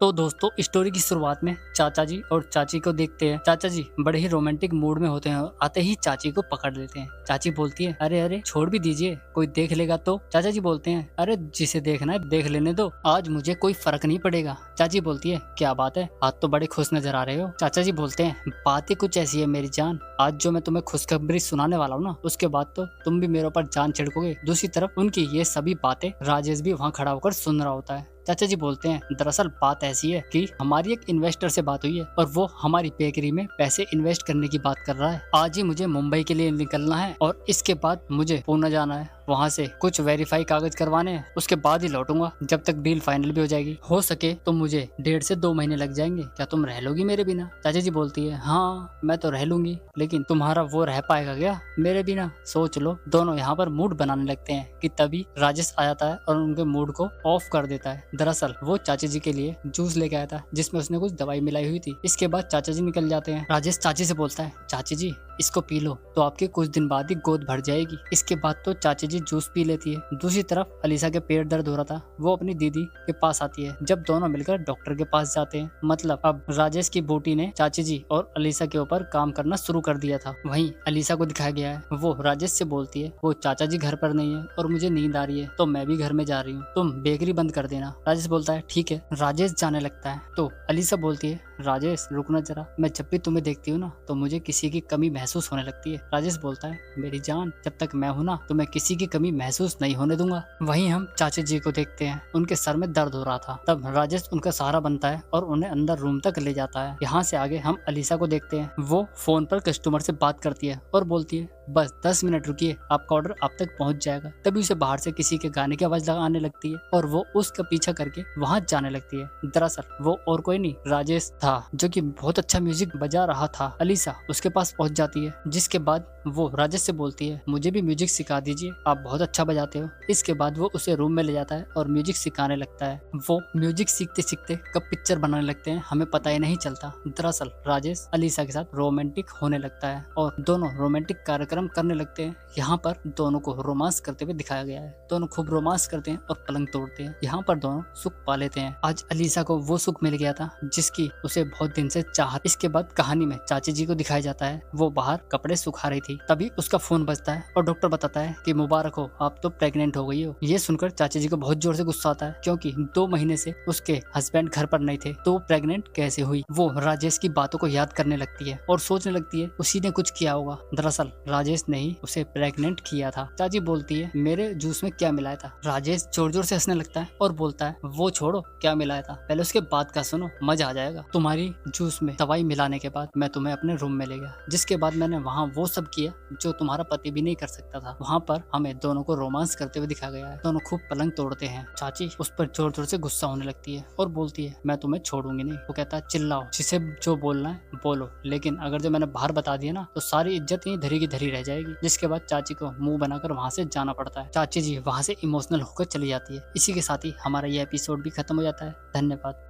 तो दोस्तों स्टोरी की शुरुआत में चाचा जी और चाची को देखते हैं। चाचा जी बड़े ही रोमांटिक मूड में होते हैं और आते ही चाची को पकड़ लेते हैं। चाची बोलती है, अरे अरे छोड़ भी दीजिए, कोई देख लेगा तो। चाचा जी बोलते हैं, अरे जिसे देखना है देख लेने दो, आज मुझे कोई फर्क नहीं पड़ेगा। चाची बोलती है, क्या बात है, आज तो बड़े खुश नजर आ रहे हो। चाचा जी बोलते हैं, बात ही कुछ ऐसी है मेरी जान, आज जो मैं तुम्हें खुशखबरी सुनाने वाला हूँ ना, उसके बाद तो तुम भी मेरे ऊपर जान छिड़कोगे। दूसरी तरफ उनकी ये सभी बातें राजेश भी वहाँ खड़ा होकर सुन रहा होता है। चाचा जी बोलते हैं, दरअसल बात ऐसी है कि हमारी एक इन्वेस्टर से बात हुई है और वो हमारी बेकरी में पैसे इन्वेस्ट करने की बात कर रहा है। आज ही मुझे मुंबई के लिए निकलना है और इसके बाद मुझे पुणे जाना है, वहाँ से कुछ वेरीफाई कागज करवाने हैं, उसके बाद ही लौटूंगा जब तक डील फाइनल भी हो जाएगी। हो सके तो मुझे 1.5 से 2 महीने लग जाएंगे, क्या तुम रह लोगी मेरे बिना। चाचा जी बोलती है, हाँ मैं तो रह लूंगी, लेकिन तुम्हारा वो रह पाएगा क्या मेरे बिना। सोच लो। दोनों यहाँ पर मूड बनाने लगते हैं कि तभी राजेश आ जाता है और उनके मूड को ऑफ कर देता है। दरअसल वो चाचा जी के लिए जूस लेके आया था जिसमें उसने कुछ दवाई मिलाई हुई थी। इसके बाद चाचा जी निकल जाते हैं। राजेश चाची से बोलता है, चाची जी इसको पी लो तो आपके कुछ दिन बाद ही गोद भर जाएगी। इसके बाद तो चाची जी जूस पी लेती है। दूसरी तरफ अलीसा के पेट दर्द हो रहा था, वो अपनी दीदी के पास आती है। जब दोनों मिलकर डॉक्टर के पास जाते हैं, मतलब अब राजेश की बूटी ने चाची जी और अलीसा के ऊपर काम करना शुरू कर दिया था। वहीं अलीसा को दिखाया गया है, वो राजेश से बोलती है, वो चाचा जी घर पर नहीं है और मुझे नींद आ रही है तो मैं भी घर में जा रही हूँ, तुम बेकरी बंद कर देना। राजेश बोलता है, ठीक है। राजेश जाने लगता है तो अलीसा बोलती है, राजेश रुकना जरा, मैं जब भी तुम्हें देखती हूँ ना तो मुझे किसी की कमी महसूस होने लगती है। राजेश बोलता है, मेरी जान जब तक मैं हूं ना तो मैं किसी की कमी महसूस नहीं होने दूंगा। वहीं हम चाचा जी को देखते हैं, उनके सर में दर्द हो रहा था। तब राजेश उनका सहारा बनता है और उन्हें अंदर रूम तक ले जाता है। यहाँ से आगे हम अलीसा को देखते हैं, वो फोन पर कस्टमर से बात करती है और बोलती है, बस 10 मिनट रुकिए, आपका ऑर्डर आप तक पहुंच जाएगा। तभी उसे बाहर से किसी के गाने की आवाज आने लगती है और वो उसका पीछा करके वहां जाने लगती है। दरअसल वो और कोई नहीं राजेश था, जो कि बहुत अच्छा म्यूजिक बजा रहा था। अलीसा उसके पास पहुंच जाती है, जिसके बाद वो राजेश से बोलती है, मुझे भी म्यूजिक सिखा दीजिए, आप बहुत अच्छा बजाते हो। इसके बाद वो उसे रूम में ले जाता है और म्यूजिक सिखाने लगता है। वो म्यूजिक सीखते सीखते कब पिक्चर बनाने लगते हैं हमें पता ही नहीं चलता। दरअसल राजेश अलीसा के साथ रोमांटिक होने लगता है और दोनों रोमांटिक कार्यक्रम करने लगते हैं। यहाँ पर दोनों को रोमांस करते हुए दिखाया गया है। दोनों खूब रोमांस करते हैं और पलंग तोड़ते हैं। यहाँ पर दोनों सुख पा लेते हैं। आज अलीसा को वो सुख मिल गया था जिसकी उसे बहुत दिन से चाहत। इसके बाद कहानी में चाची जी को दिखाया जाता है, वो बाहर कपड़े सुखा रही थी। तभी उसका फोन बजता है और डॉक्टर बताता है कि मुबारक हो, आप तो प्रेग्नेंट हो गई हो। ये सुनकर चाची जी को बहुत जोर से गुस्सा आता है, क्योंकि 2 महीने से उसके हस्बैंड घर पर नहीं थे तो प्रेग्नेंट कैसे हुई। वो राजेश की बातों को याद करने लगती है और सोचने लगती है उसी ने कुछ किया होगा। दरअसल राजेश ने ही उसे प्रेग्नेंट किया था। चाची बोलती है, मेरे जूस में क्या मिलाया था। राजेश जोर जोर से हंसने लगता है और बोलता है, वो छोड़ो क्या मिलाया था, पहले उसके बात का सुनो, मजा आ जाएगा। तुम्हारी जूस में दवाई मिलाने के बाद मैं तुम्हें अपने रूम में ले गया, जिसके बाद मैंने वहाँ वो सब किया जो तुम्हारा पति भी नहीं कर सकता था। वहाँ पर हमें दोनों को रोमांस करते हुए दिखाया गया है। दोनों खूब पलंग तोड़ते हैं। चाची उस पर जोर जोर से गुस्सा होने लगती है और बोलती है, मैं तुम्हें छोड़ूंगी नहीं। वो कहता है, चिल्लाओ, जिसे जो बोलना है बोलो, लेकिन अगर जो मैंने बाहर बता दिया ना तो सारी इज्जत यहीं धरी की धरी रह जाएगी। जिसके बाद चाची को मुंह बनाकर वहाँ से जाना पड़ता है। चाची जी वहाँ से इमोशनल होकर चली जाती है। इसी के साथ ही हमारा यह एपिसोड भी खत्म हो जाता है। धन्यवाद।